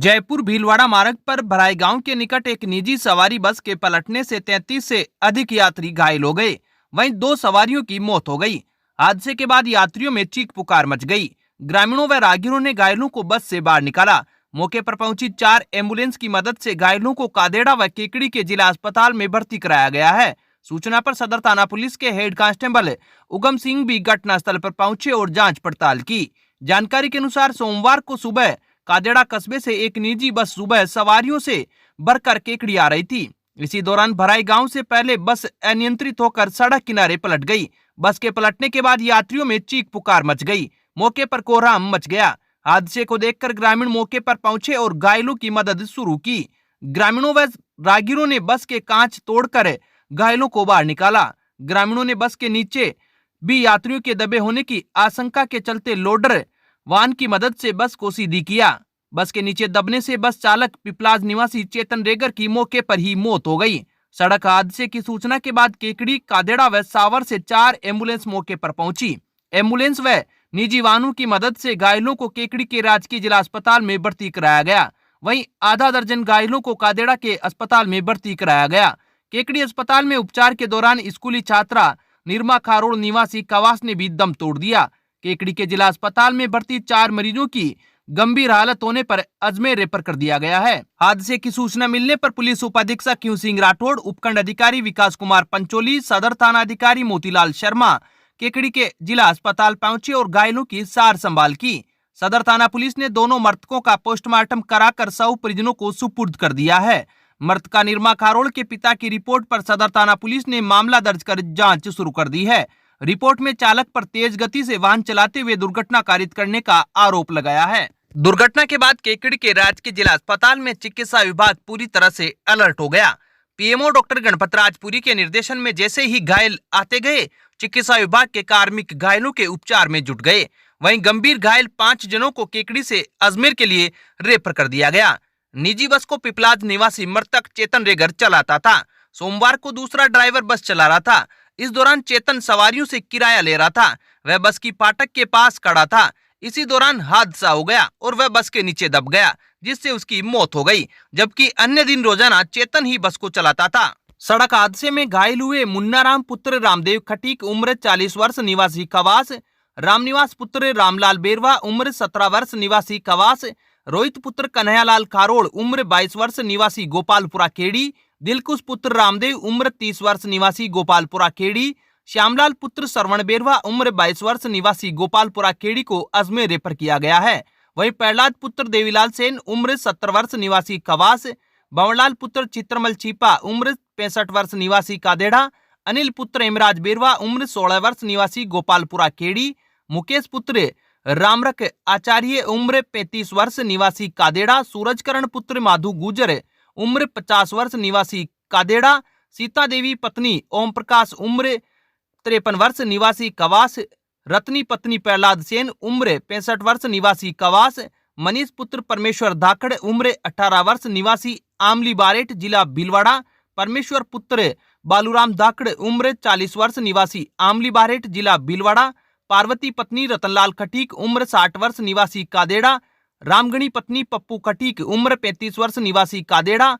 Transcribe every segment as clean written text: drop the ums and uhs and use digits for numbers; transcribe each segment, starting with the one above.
जयपुर भीलवाड़ा मार्ग पर भराई गांव के निकट एक निजी सवारी बस के पलटने से 33 से अधिक यात्री घायल हो गए। वहीं 2 सवारियों की मौत हो गई। हादसे के बाद यात्रियों में चीख पुकार मच गई। ग्रामीणों व राहगीरों ने घायलों को बस से बाहर निकाला। मौके पर पहुंची 4 एम्बुलेंस की मदद से घायलों को कादेड़ा व केकड़ी के जिला अस्पताल में भर्ती कराया गया है। सूचना पर सदर थाना पुलिस के हेड कांस्टेबल उगम सिंह भी घटनास्थल पर पहुंचे और जांच पड़ताल की। जानकारी के अनुसार सोमवार को सुबह कादेड़ा कस्बे से एक निजी बस सुबह सवारियों से भरकर केकड़ी आ रही थी। इसी दौरान भराई गांव से पहले बस अनियंत्रित होकर सड़क किनारे पलट गई। बस के पलटने के बाद यात्रियों में चीख पुकार मच गई। मौके पर कोहराम मच गया। हादसे को देखकर ग्रामीण मौके पर पहुंचे और घायलों की मदद शुरू की। ग्रामीणों व राहगीरों ने बस के कांच तोड़कर घायलों को बाहर निकाला। ग्रामीणों ने बस के नीचे भी यात्रियों के दबे होने की आशंका के चलते लोडर वाहन की मदद से बस को सीधी किया। बस के नीचे दबने से बस चालक पिपलाज निवासी चेतन रेगर की मौके पर ही मौत हो गई। सड़क हादसे की सूचना के बाद केकड़ी, कादेड़ा व सावर से 4 एम्बुलेंस मौके पर पहुंची। एम्बुलेंस व निजी वाहनों की मदद से घायलों को केकड़ी के राजकीय जिला अस्पताल में भर्ती कराया गया। वहीं आधा दर्जन घायलों को कादेड़ा के अस्पताल में भर्ती कराया गया। केकड़ी अस्पताल में उपचार के दौरान स्कूली छात्रा निर्मा खारोड़ निवासी कवास ने भी दम तोड़ दिया। केकड़ी के जिला अस्पताल में भर्ती 4 मरीजों की गंभीर हालत होने पर अजमेर रेफर कर दिया गया है। हादसे की सूचना मिलने पर पुलिस उपाधीक्षक क्यू सिंह राठौड़, उपखंड अधिकारी विकास कुमार पंचोली, सदर थाना अधिकारी मोतीलाल शर्मा केकड़ी के जिला अस्पताल पहुंचे और घायलों की सार संभाल की। सदर थाना पुलिस ने दोनों मृतकों का पोस्टमार्टम कराकर शव परिजनों को सुपुर्द कर दिया है। मृतका निर्मा खारोड़ के पिता की रिपोर्ट पर सदर थाना पुलिस ने मामला दर्ज कर जांच शुरू कर दी है। रिपोर्ट में चालक पर तेज गति से वाहन चलाते हुए दुर्घटना कारित करने का आरोप लगाया है। दुर्घटना के बाद केकड़ी के राजकीय जिला अस्पताल में चिकित्सा विभाग पूरी तरह से अलर्ट हो गया। पीएमओ डॉक्टर गणपत राजपुरी के निर्देशन में जैसे ही घायल आते गए, चिकित्सा विभाग के कार्मिक घायलों के उपचार में जुट गए। वहीं गंभीर घायल 5 जनों को केकड़ी से अजमेर के लिए रेफर कर दिया गया। निजी बस को पिपलाज निवासी मृतक चेतन रेगर चलाता था। सोमवार को दूसरा ड्राइवर बस चला रहा था। इस दौरान चेतन सवारियों से किराया ले रहा था। वह बस की फाटक के पास खड़ा था। इसी दौरान हादसा हो गया और वह बस के नीचे दब गया, जिससे उसकी मौत हो गई। जबकि अन्य दिन रोजाना चेतन ही बस को चलाता था। सड़क हादसे में घायल हुए मुन्नाराम पुत्र रामदेव खटीक उम्र 40 वर्ष निवासी कवास, रामनिवास पुत्र रामलाल बेरवा उम्र 17 वर्ष निवासी कवास, रोहित पुत्र कन्हैयालाल खारोड़ उम्र 22 वर्ष निवासी गोपालपुरा खेड़ी, दिलकुश पुत्र रामदेव उम्र 30 वर्ष निवासी गोपालपुरा खेड़ी, श्यामलाल पुत्र श्रवण बेरवा उम्र 22 वर्ष निवासी गोपालपुरा खेड़ी को अजमेर रेफर किया गया है। वहीं प्रहलाद पुत्र देवीलाल सेन उम्र 70 वर्ष निवासी कवास, बंवरलाल पुत्र चित्रमल चीपा उम्र 65 वर्ष निवासी कादेड़ा, अनिल पुत्र हेमराज बेरवा उम्र 16 वर्ष निवासी गोपालपुरा खेड़ी, मुकेश पुत्र रामरख आचार्य उम्र 35 वर्ष निवासी कादेड़ा, सूरजकरण पुत्र माधु गुजर उम्र 50 वर्ष निवासी कादेड़ा, सीता देवी पत्नी ओम प्रकाश उम्र 53 वर्ष निवासी कवास, रत्नी पत्नी प्रहलाद सेन उम्र 65 वर्ष निवासी कवास, मनीष पुत्र परमेश्वर धाकड़ उम्र 18 वर्ष निवासी आमली बारेट जिला भीलवाड़ा, परमेश्वर पुत्र बालूराम धाकड़ उम्र 40 वर्ष निवासी आमली बारेट जिला भीलवाड़ा, पार्वती पत्नी रतनलाल खटीक उम्र 60 वर्ष निवासी कादेड़ा, रामगणी पत्नी पप्पू खटीक उम्र 35 वर्ष निवासी कादेड़ा,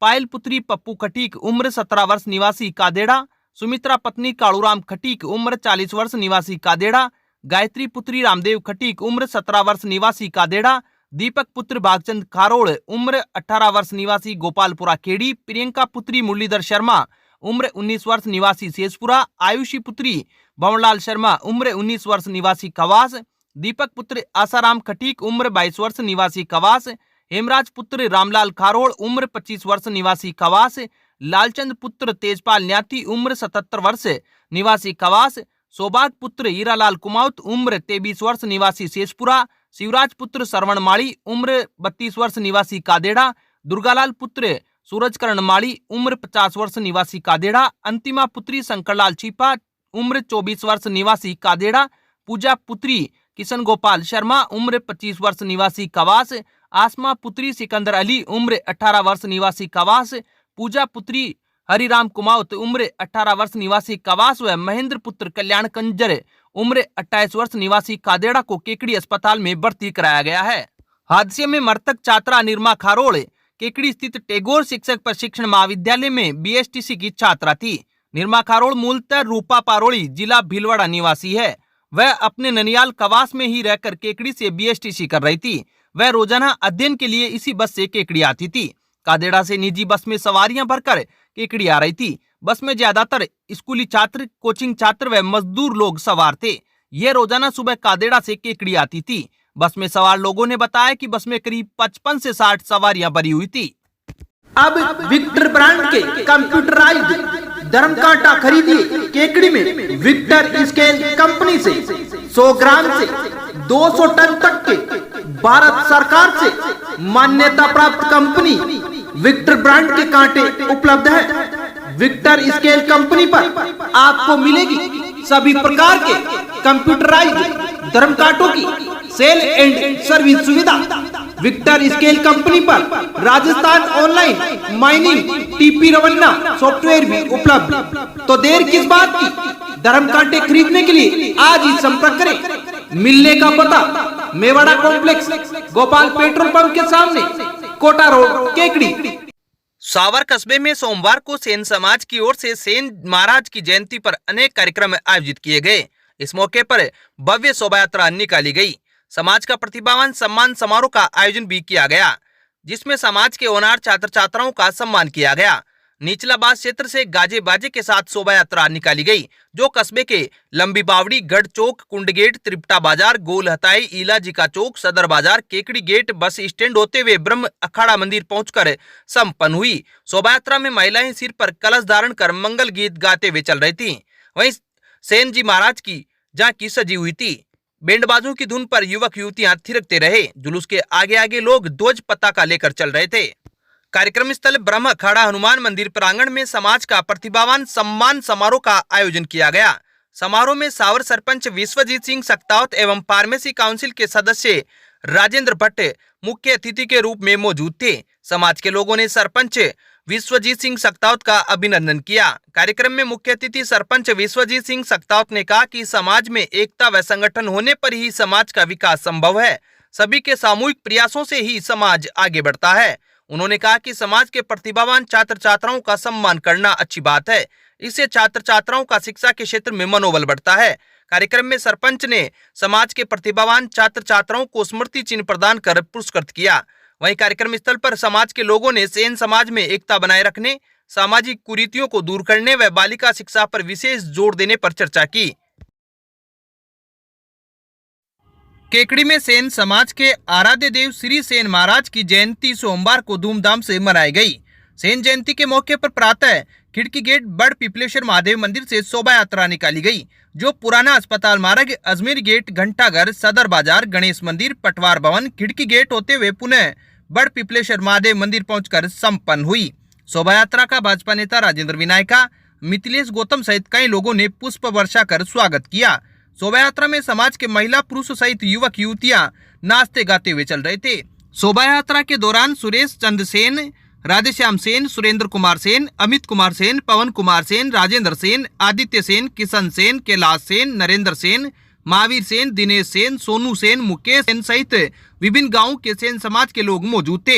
पायल पुत्री पप्पू खटीक उम्र 17 वर्ष निवासी कादेड़ा, सुमित्रा पत्नी कालूराम खटीक उम्र 40 वर्ष निवासी कादेड़ा, गायत्री पुत्री रामदेव खटीक उम्र 17 वर्ष निवासी कादेड़ा, दीपक पुत्र भागचंद खारोड़ उम्र 18 वर्ष निवासी गोपालपुरा खेड़ी, प्रियंका पुत्री मुरलीधर शर्मा उम्र 19 वर्ष निवासी शेषपुरा, आयुषी पुत्री भंवरलाल शर्मा उम्र 19 वर्ष निवासी कवास, दीपक पुत्र आसाराम खटीक उम्र 22 वर्ष निवासी कवास, हेमराज पुत्र रामलाल खारोड़ उम्र 25 वर्ष निवासी कवास, लालचंद पुत्र तेजपाल न्याती उम्र 77 वर्ष निवासी कवास, सौभाग पुत्र हीरालाल कुमाऊत उम्र 23 वर्ष निवासी शेषपुरा, शिवराज पुत्र श्रवण माड़ी उम्र 32 वर्ष निवासी कादेड़ा, दुर्गालाल पुत्र सूरजकरण माड़ी उम्र 50 वर्ष निवासी कादेड़ा, अंतिमा पुत्री शंकरलाल चीपा उम्र 24 वर्ष निवासी कादेड़ा, पूजा पुत्री किशन गोपाल शर्मा उम्र 25 वर्ष निवासी कवास, आसमा पुत्री सिकंदर अली उम्र 18 वर्ष निवासी कवास, पूजा पुत्री हरिराम कुमाऊत उम्र 18 वर्ष निवासी कवास व महेंद्र पुत्र कल्याण कंजर उम्र 28 वर्ष निवासी कादेड़ा को केकड़ी अस्पताल में भर्ती कराया गया है। हादसे में मृतक छात्रा निर्मा खारोड़ केकड़ी स्थित टैगोर शिक्षक प्रशिक्षण महाविद्यालय में बीएसटीसी की छात्रा थी। निर्मा खारोड़ मूलतः रूपा पारोली जिला भीलवाड़ा निवासी है। वह अपने ननियाल कवास में ही रहकर केकड़ी से बीएसटीसी कर रही थी। वह रोजाना अध्ययन के लिए इसी बस से केकड़ी आती थी। कादेड़ा से निजी बस में सवारियां भरकर केकड़ी आ रही थी। बस में ज्यादातर स्कूली छात्र, कोचिंग छात्र व मजदूर लोग सवार थे। यह रोजाना सुबह कादेड़ा से केकड़ी आती थी। बस में सवार लोगों ने बताया कि बस में करीब 55 से 60 सवारियां भरी हुई थी। अब विक्टर ब्रांड के कंप्यूटराइज्ड धर्म कांटा खरीदिए केकड़ी में विक्टर स्केल कंपनी से 100 ग्राम से 200 टन तक के भारत सरकार से मान्यता प्राप्त कंपनी विक्टर ब्रांड के कांटे उपलब्ध है। विक्टर स्केल कंपनी पर आपको मिलेगी सभी प्रकार के कंप्यूटराइज्ड धर्म कांटों की सेल एंड सर्विस सुविधा। विक्टर स्केल कंपनी पर Rajasthan online mining TP Revanna software भी उपलब्ध। तो देर किस बात की, धर्म कांटे खरीदने के लिए आज ही संपर्क करें। मिलने का पता Mewada complex, Gopal petrol pump के सामने, कोटा रोड, केकड़ी। सावर कस्बे में सोमवार को सेन समाज की ओर से सेन महाराज की जयंती पर अनेक कार्यक्रम आयोजित किए गए। इस मौके पर भव्य शोभा यात्रा निकाली गई। समाज का प्रतिभावान सम्मान समारोह का आयोजन भी किया गया, जिसमें समाज के होनहार छात्र छात्राओं का सम्मान किया गया। निचला बास क्षेत्र से गाजे बाजे के साथ शोभा यात्रा निकाली गई, जो कस्बे के लंबी बावड़ी, गढ़ चौक, कुंड गेट, त्रिपटा बाजार, गोल हताई, इलाजी का चौक, सदर बाजार, केकड़ी गेट, बस स्टैंड होते हुए ब्रह्म अखाड़ा मंदिर पहुंचकर संपन्न हुई। शोभा यात्रा में महिलाएं सिर पर कलश धारण कर मंगल गीत गाते हुए चल रही थी। वहीं सेन जी महाराज की झांकी सजी हुई थी। बैंडबाजों की धुन पर युवक युवतियां थिरकते रहे। जुलूस के आगे आगे लोग ध्वज पताका लेकर चल रहे थे। कार्यक्रम स्थल ब्रह्म अखाड़ा हनुमान मंदिर प्रांगण में समाज का प्रतिभावान सम्मान समारोह का आयोजन किया गया। समारोह में सावर सरपंच विश्वजीत सिंह सक्तावत एवं फार्मेसी काउंसिल के सदस्य राजेंद्र भट्ट मुख्य अतिथि के रूप में मौजूद थे। समाज के लोगों ने सरपंच विश्वजीत सिंह सक्तावत का अभिनंदन किया। कार्यक्रम में मुख्य अतिथि सरपंच विश्वजीत सिंह सक्तावत ने कहा कि समाज में एकता व संगठन होने पर ही समाज का विकास संभव है। सभी के सामूहिक प्रयासों से ही समाज आगे बढ़ता है। उन्होंने कहा कि समाज के प्रतिभावान छात्र छात्राओं का सम्मान करना अच्छी बात है। इससे छात्र छात्राओं का शिक्षा के क्षेत्र में मनोबल बढ़ता है। कार्यक्रम में सरपंच ने समाज के प्रतिभावान छात्र छात्राओं को स्मृति चिन्ह प्रदान कर पुरस्कृत किया। वहीं कार्यक्रम स्थल पर समाज के लोगों ने सेन समाज में एकता बनाए रखने, सामाजिक कुरीतियों को दूर करने व बालिका शिक्षा पर विशेष जोर देने पर चर्चा की। केकड़ी में सेन समाज के आराध्य देव श्री सेन महाराज की जयंती सोमवार को धूमधाम से मनाई गई। सेन जयंती के मौके पर प्रातः खिड़की गेट बड़ पिपलेश्वर महादेव मंदिर से शोभा यात्रा निकाली गई, जो पुराना अस्पताल मार्ग, अजमेर गेट, घंटाघर, सदर बाजार, गणेश मंदिर, पटवार भवन, खिड़की गेट होते हुए पुनः बड़ पिपलेश्वर महादेव मंदिर पहुंचकर संपन्न हुई। शोभा यात्रा का भाजपा नेता राजेंद्र विनायका, मिथिलेश गौतम सहित कई लोगों ने पुष्प वर्षा कर स्वागत किया। शोभा यात्रा में समाज के महिला पुरुष सहित युवक युवतियां नाचते गाते हुए चल रहे थे। शोभा यात्रा के दौरान सुरेश चंद्र सेन, राधेश्याम सेन, सुरेंद्र कुमार सेन, अमित कुमार सेन, पवन कुमार सेन, राजेंद्र सेन, आदित्य सेन, किशन सेन, कैलाश सेन, नरेंद्र सेन, महावीर सेन, दिनेश सेन, सोनू सेन, मुकेश सेन सहित विभिन्न गांवों के सेन समाज के लोग मौजूद थे।